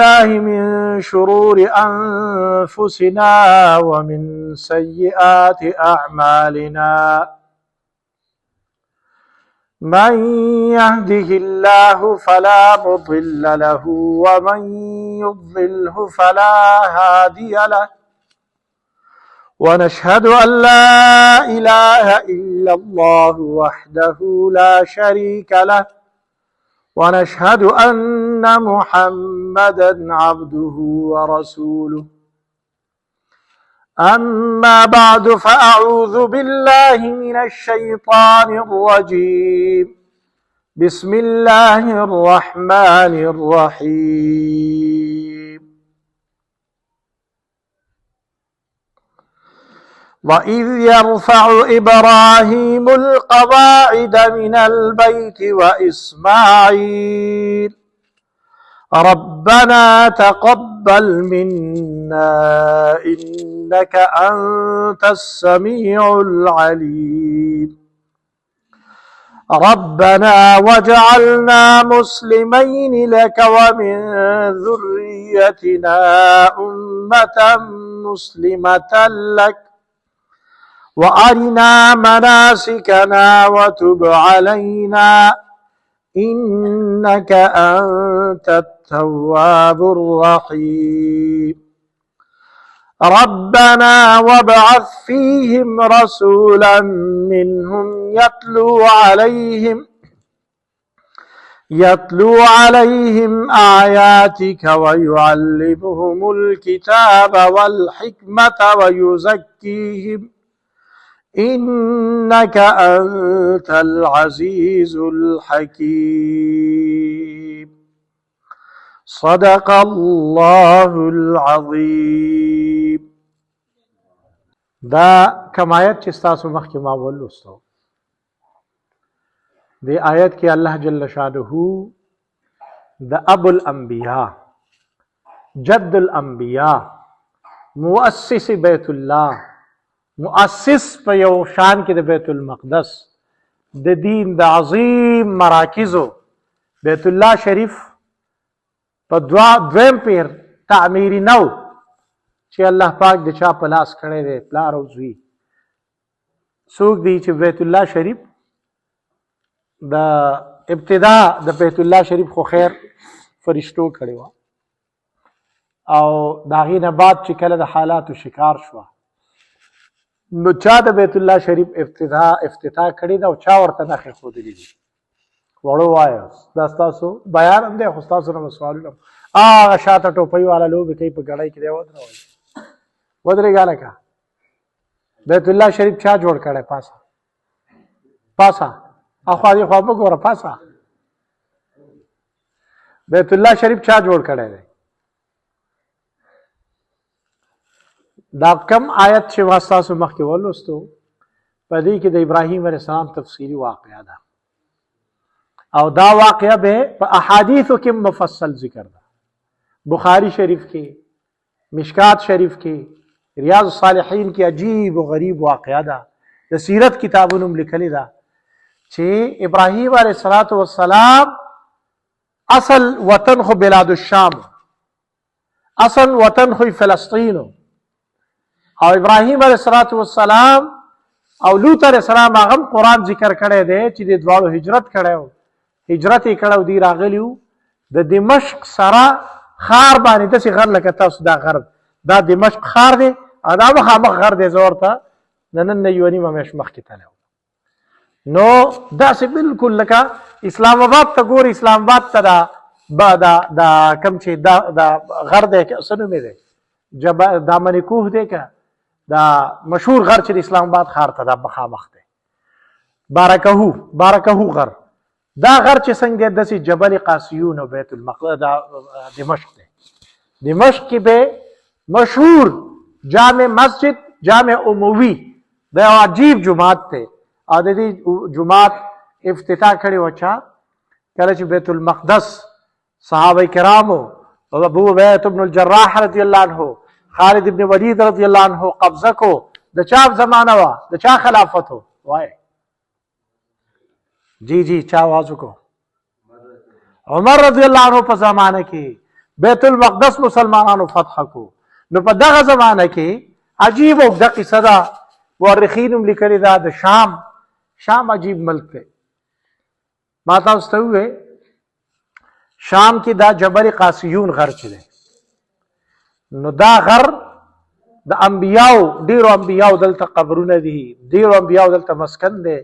الله من شرور أنفسنا ومن سيئات أعمالنا من يهده الله فلا مضل له ومن يضلله فلا هادي له ونشهد أن لا إله إلا الله وحده لا شريك له ونشهد أن محمدا عبده ورسوله أما بعد فأعوذ بالله من الشيطان الرجيم بسم الله الرحمن الرحيم وإذ يرفع إبراهيم القواعد من البيت وإسماعيل ربنا تقبل منا إنك أنت السميع العليم ربنا واجعلنا مسلمين لك ومن ذريتنا أمة مسلمة لك وأرنا مناسكنا وتب علينا إنك أنت التواب الرحيم ربنا وابعث فيهم رسولا منهم يتلو عليهم آياتك ويعلمهم الكتاب والحكمة ويزكيهم إنك أنت العزيز الحكيم صدق الله العظيم. دا کم آیت چې ستاسو مخکې ما ولوستو دې آیت کې الله جل شانه د ابو الانبیاء جد الانبیاء مؤسس بیت الله مؤسس په یو شان کې د بیت المقدس د دین د عظیم مراکزو بیت الله شریف په دویم پیر تعمیری نو چې الله پاک د چا په لاس کړی دی پلار او زوی څوک دی چې بیت الله شریف د ابتدا د بیت الله شریف خو خیر فرشتو کړی و او د هغې نه بعد چې کله د حالاتو شکار شوه نو چا د بیت الله شریف افتتاح کړی دا او چا ورته نښې ښودلي دي وړو وایاست دا ستاسو بیان هم دی خو ستاسو نه سوالونه هغه شاته ټوپۍ والا لوبې کوي په ګړۍ کې دی ودرېږه هلکه بیت الله شریف چا جوړ کړی پاسه اخوا دې خوا مه ګوره پاسه بیت الله شریف چا جوړ کړی دی دا کم آیت چې ما ستاسو مخکې ولوستو په دې کې د ابراهیم علیه السلام تفصیلي واقعه ده او دا واقعه به په احادیثو کې مفصل ذکر ده بخاری شریف کې مشکات شریف کې ریاض الصالحین کې عجیب و غریب واقعه ده د سیرت کتابونو لیکلي ده چې ابراهیم علیه السلام اصل وطن خو بلاد الشام اصل وطن خو فلسطین او ابراهیم علیه السلام او لوط علیه السلام هغه قرآن ذکر کړی دی چې د دواړو هجرت کړی هجرت یې کړی دی راغلی د دمشق سره ښار باندې داسې غر لکه تاسو دا غر دا دمشق ښار دی او دا مخامخ غر دی زه ورته د نن نه یوه نیمه میاشت مخکې تللی نو داسې بالکل لکه اسلام آباد ته ګورې اسلام آباد ته دا کوم چې دا غر دی څه نومې دی دامن کوه دی که دا مشهور غر چې د اسلام آباد ښار ته دا مخامخ دی بارکهو غر دا غر چې څنګه داسې جبل قاسیون او بیت المقدس دمشق دی دمشق کې به مشهور جامع مسجد جامع عموي دا یو عجیب جماعت دی او د دې جماعت افتتاح کړی و چا کله چې بیت المقدس صحابه کرامو ابو عبیدة بن الجراح رضی الله عنه خالد ابن ولید رضی الله عنه قبضه کو د چا زمانہ وا د چا خلافت ہو وای جی چا आवाज کو عمر رضی اللہ عنہ په زمانہ کې بیت المقدس مسلمانانو فتح کو. نو په دغه زمانه کې عجیب او د قصه ده، مورخین هم لیکلي ده د شام عجیب ملک دی. ما تاسو ته ووایي شام کې دا جبل قاسیون غر چې دی، نو دا غر د انبیاو، ډیرو انبیاو دلته قبرونه دي، ډیرو انبیاو دلته مسکن دی.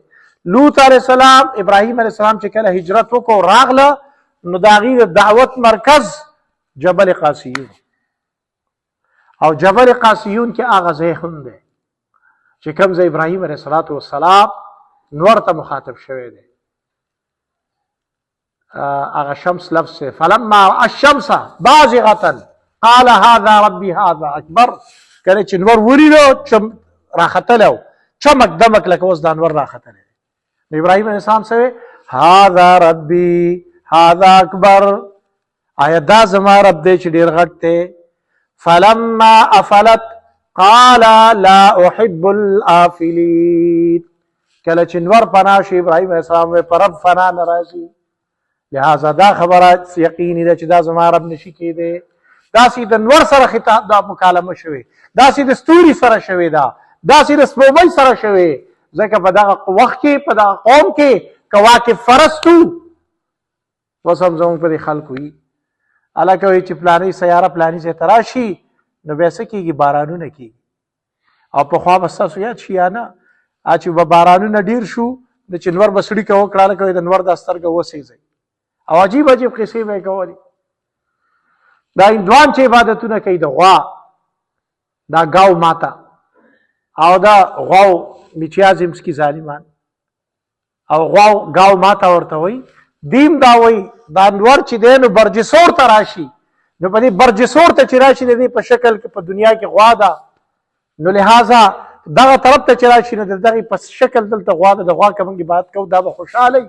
لوط علیه السلام، ابراهیم علیه السلام چې کله هجرت وکړو راغله، نو د هغوی د دعوت مرکز جبل قاسیون، او جبل قاسیون کې هغه ځای هم دی چې کوم ځای ابراهیم علیه السلام نور ته مخاطب شوی دی. هغه شمس لفظ سے فلما الشمس بازغه قال هذا ربي هذا اکبر. کله چې نور ولیدو راختلو چمک دمک لکه اوس دا نور راختلی. ابراهیم علیه السلام سوی هذا ربي هذا اکبر، آیا دا زما رب دی چې ډیر غټ دی. فلما افلت قال لا احب الافلين. کله چې نور پناه شي ابراهیم علیه السلام وی پر رب فنا نه راځي، لہذا دا خبره یقیني ده چې دا زما رب نشي کېدی. داسې د نور سره خطاب دا مکالمه شوې، داسې د ستوري سره شوې ده، داسې د سپوږمۍ سره شوې. ځکه په دغه وخت کې په دغه قوم کې کواکب فرستو. اوس هم زموږ په دې خلکو وي هلکه وایي چې پلانۍ سیاره پلاني ځای ته راشي نو بیا څه کېږي، بارانونه کېږي. او پخوا به ستاسو یاد شي یا نه، چې به بارانونه ډېر شو نو چې نور به سړي که وکړه هلکه وایي د نور دا سترګه وسېځئ، او عجیب عجیب قصې به یې کولې. دا هندوان چې عبادتونه کوي د غوا، دا ګاو ماته او دا غواو میچیازمسکي ظالمان، او غواو ګاو ماته ورته وایي. دیم دا وایي دا نور چې دی نو برجسور ته راشي، نو په دې برجسور ته چې راشي د دې په شکل کې په دنیا کې غوا ده، نو لہذا دغه طرف ته چې راشي نو د دغې په شکل دلته غوا ده. د غوا که موږ عبادت کوو دا به خوشحاله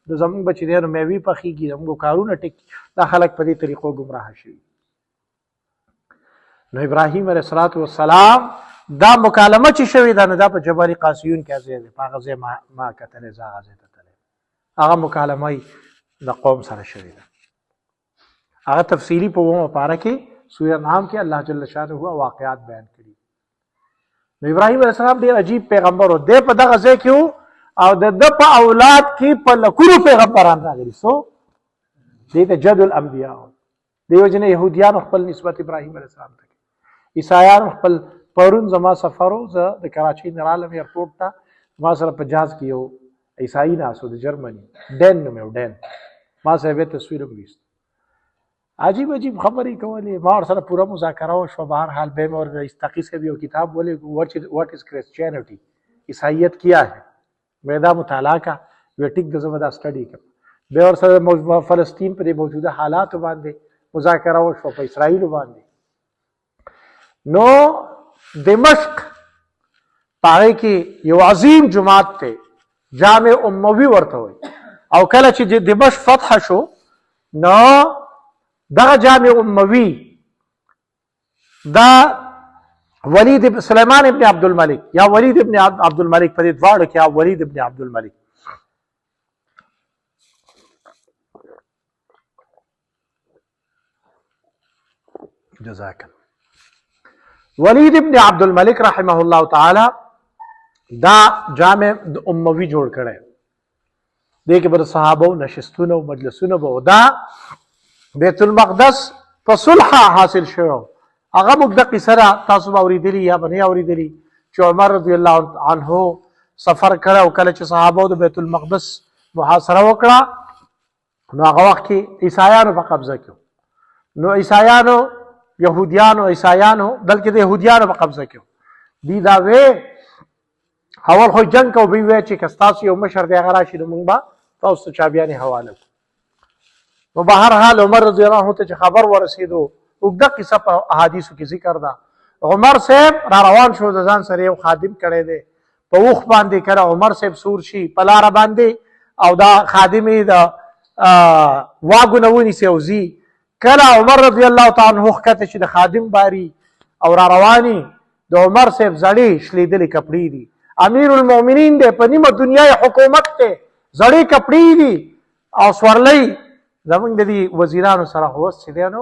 د زمونږ به چې دی نو میوې پخېږي، زمونږ کارونه ټکي. دا خلک په دې طریقو ګمراه شوي. نو ابراهیم علیه السلام دا مکالمه چې شوې ده نو دا په جبل قاسیون کې ځای دی، په هغه ځای ما کتلی، زه هغه ځای ته تللی. هغه مکالمه یې د قوم سره شوې ده. هغه تفصیلي په 9 پاره کې سوره انعام کې الله جل شانه واقعات بیان کړي. نو ابراهیم علیه السلام ډېر عجیب پیغمبر و. دی په دغه ځای کې و او د ده په اولاد کې په لکونو پیغمبران راغلي. دې ته جد الانبیاء. دیو جن یهودیانو خپل نسبت ابراهیم علیه السلام ته، عیسایانو خپل. پرون زما سفر و، زه د کراچۍ نه رالم ایرپورټ ته، ما سره په جهاز کې یو عیسائی ناست و د جرمني، ډین نوم یې ډین. ما سره یې تصویر هم ویست، عجیب عجیب خبرې کولې. ما ورسره پوره مذاکره وشوه. بهرحال بیا مې ورته استقي صاحب یو کتاب ولېږو، واټ از کرسچینټي، عیسائیت کیا ہے، میں دا مطالعه کا. وی ټیک د زه به دا سټډي کړم. بیا ورسره فلسطین په دې موجوده حالاتو باندې مذاکره وشوه، په اسرائیلو باندې. نو دمشق په هغې کې یو عظیم جماعت دی، جامع اموي ورته وایي. او کله چې دمشق فتح شو نو دغه جامع اموي دا ولید سلیمان ابن عبدالملک یا ولید ابن عبدالملک په دې دواړو کې، یا ولید ابن عبدالملک، جزاک الله. ولید ابن عبدالملک رحمه الله تعالی دا جامع اموي جوړ کړی. دې کې به د صحابو نشستونه او مجلسونه به دا بیت المقدس په صلح حاصل شوی. هغه موږ د قصه تاسو به اورېدلي یا به نه اورېدلي چې عمر رضی الله عنه سفر کړی او کله چې صحابو د بیت المقدس محاصره وکړه نو هغه وخت کې عیسایانو په قبضه کې. نو عیسایانو، یهودیانو، عیسایانو، بلکې د یهودیانو په قبضه کې دي. دا وی اول خو جنګ کو به وی چې که ستاسو یو مشر دی هغه راشي نو موږ به تاسو ته چابیانې حواله کړو. نو بهرحال عمر رضی الله عنه ته چې خبر ورسېدو، اوږده قصه په احادیثو کې ذکر ده. عمر صاحب را روان شو، د ځان سره یو خادم کړی دی، په اوښ باندې کله عمر صاحب سور شي په لاره باندې، او دا خادم یې د واګو نه ونیسي او ځي. کله عمر رضی الله تعالی عنه ښکته چې د خادم باري او را رواني، د عمر صاحب زړې شلېدلې کپړې دي، امیر المؤمنین دی، په نیمه دنیا حکومت دی، زړې کپړې دي او سورلۍ. زمونږ د دې وزیرانو سره خو اوس چې دی نو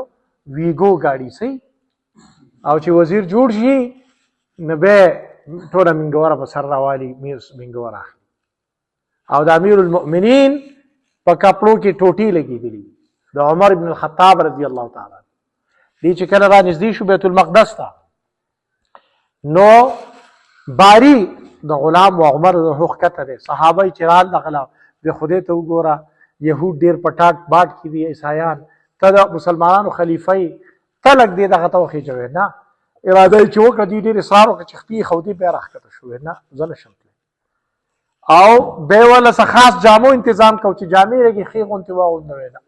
ویګو ګاډي صحیح او چې وزیر جوړ شي نو به ټوله منګوره په سر راوالي میر منګوره او د امیر المؤمنین په کپړو کې ټوټې لګېدلي د عمر بن الخطاب رضی الله تعالی دی چې کله را نږدې شو بیت المقدس ته نو باری د غلام و عمر د ښکته دی صحابه یې چې رال دغله د خدای ته وګوره یهود ډېر پټاټ باټ کې دي عیسایان ته د مسلمانانو خلیفه یې ته لږ دې دغه ته وخېجوې نه اراده یې چې وکړه دوی ډېر اصرار وکړه چې خپې خودي بیا راښکته شوې نه زه نشم تللی او بیا یې وله څه خاص جامو انتظام کو چې جامې لږې ښې غوندې واغوندوې نه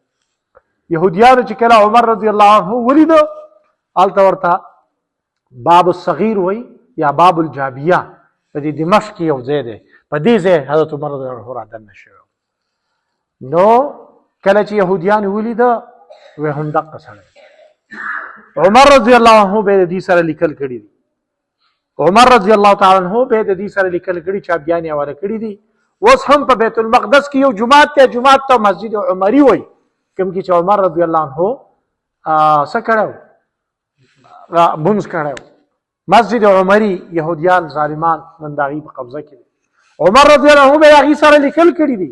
یهودیانو چې کله عمر رضی الله عنه ولیده هلته ورته باب الصغیر وی یا باب الجابیه په دې دمشق کې یو ځای دی په دې ځای حضرت عمر رضی الله عنه رادننه شوی نو کله چې یهودیان ولیده وی همدقه سړی عمر رضی الله عنه به د دې سره لیکل کړي دي عمر رضی الله تعالی عنه به د دې سره لیکل کړي چاپیان یې حواله کړي دي اوس هم په بیت المقدس کې یو جومات ته جومات ته مسجد عمری وی کوم کې چې عمر رضی الله عنه څه کړی مونځ کړی مسجد عمری یهودیان ظالمان نن د هغې په قبضه کې دي عمر رضی الله عنه به هغې سره لیکل کړي دي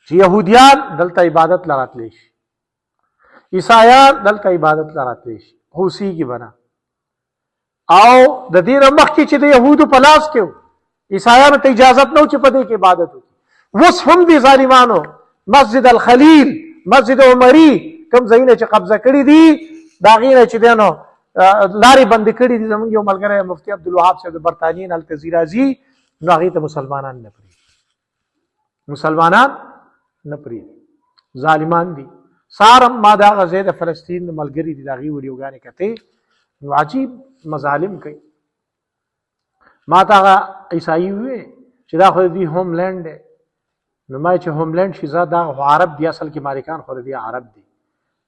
چې یهودیان دلته عبادت له راتلی شي عیسایان دلته عبادت له راتلی شي خو اوسېږي به نه او د دې نه مخکې چې د یهودو په لاس کې و عیسایانو ته اجازت نه و چې په دې کې عبادت وکړي اوس هم دې ظالمانو مسجد الخلیل مسجد عمری کوم ځایونه چې قبضه کړي دي د هغې نه چې دی نو لارې بندې کړي دي زموږ یو ملګری مفتي عبدالوهاب صاحب د برطانیې نه هلته ځي راځي نو هغې ته مسلمانان نه پرېږدي مسلمانان نه پرېږدي ظالمان دي سارم ما د هغه ځای د فلسطین د ملګري دي د هغې ویډیوګانې کتې نو عجیب مظالم کوي ما ته هغه عیسایي وویې چې دا خو د دوی هوم لینډ دی نو ما چې هوم لینډ شي زه دا عرب دي اصل کې مالکان خو د دې عرب دي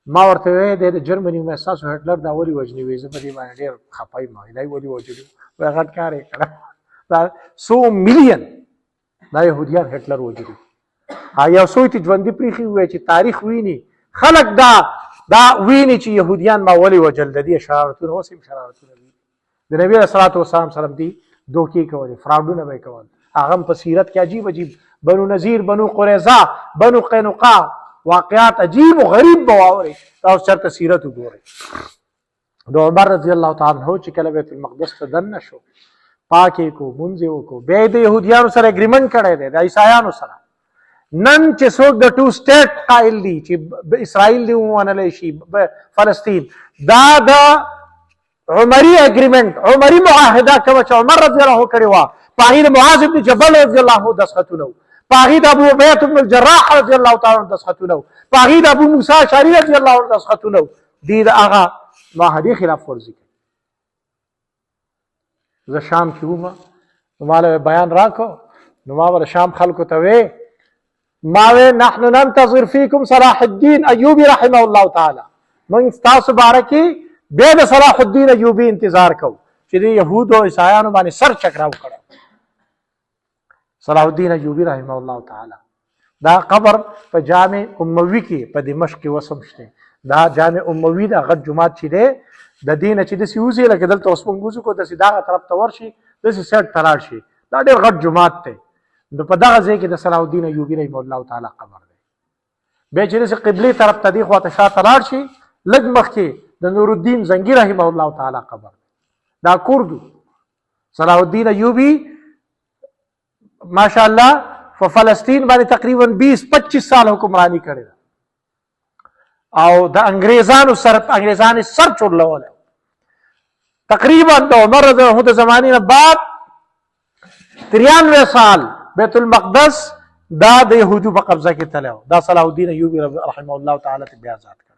ما ورته وویې دی د جرمني مې ستاسو هټلر دا ولې وژني وایي زه په دې باندې ډېر خفه یم دا یې ولې وژلي وایي غټ کار یې کړی دا 100 ملیون دا یهودیان هټلر وژلي یو څو یې ژوندي پرېښي ووایي چې تاریخ ویني خلک دا ویني چې یهودیان ما ولې وژل د دې شرارتونه اوس هم شرارتونه دي د نبي علیه الصلاة والسلام سره دي دوکې کولې فراډونه به یې کول هغه هم په سیرت کې عجیب عجیب بنو نذیر بنو قریظه بنو قینقاع واقعات عجیب و غریب به واورئ تاسو چېرته سیرت وګورئ د عمر رضی الله تعالی عنه چې کله بیت المقدس ته دننه شو پاک یې کړو مونځ یې وکړو بیا یې د یهودیانو سره اګریمنټ کړی دی د عیسایانو سره نن چې څوک د 2 سټیټ قایل دي چې اسرائیل دې ومنلی شي فلسطین دا د عمري اګریمنټ عمري معاهده کومه چې عمر رضی الله عنه کړې وه په هغې د معاذ بن جبل رضی الله عنه دستخطونه وو په هغې د ابو عبیدة بن الجراح رضی الله تعالی عنه دستخطونه وو په هغې د ابو موسی اشعري رضی الله عنه دستخطونه وو دوی د هغه معاهدې خلاف ورزي کوي زه شام کې وم نو ما له بیان راکړو نو ما به د شام خلکو ته وې ما وې نحن ننتظر فیکم صلاح الدین ایوبي رحمه الله تعالی موږ ستاسو باره کې بیا د صلاح الدین ایوبي انتظار کوو چې د یهودو او عیسایانو باندې سر چکراو کړی صلاح الدین ایوبي رحمه الله تعالی دا قبر په جامع اموي کې په دمشق کې وسم شته دا جامع اموي دا غټ جومات چې دی د دې نه چې داسې وځي لکه دلته اوس موږ وځو کو داسې دغه طرف ته ورشي داسې سیټ ته لاړ شي دا ډېر غټ جومات دی نو په دغه ځای کې د صلاح الدین ایوبي رحمه الله تعالی قبر دی بیا چې داسې قبلې طرف ته دې خواته شاته لاړ شي لږ مخکې د نور الدین زنګي رحمه الله تعالی قبر دا کردو صلاح الدین ایوبي ماشاء الله په فلسطین باندې تقریبا 20-25 سال حکمرانی کړې ده او د انګریزانو سر چورلولی تقریبا د عمر رضی الله عنه د زمانې نه بعد 93 سال بیت المقدس دا د یهودو په قبضه کې تللی و دا صلاح الدین ایوبي رحمه الله تعالی ته بیا ازاد کړ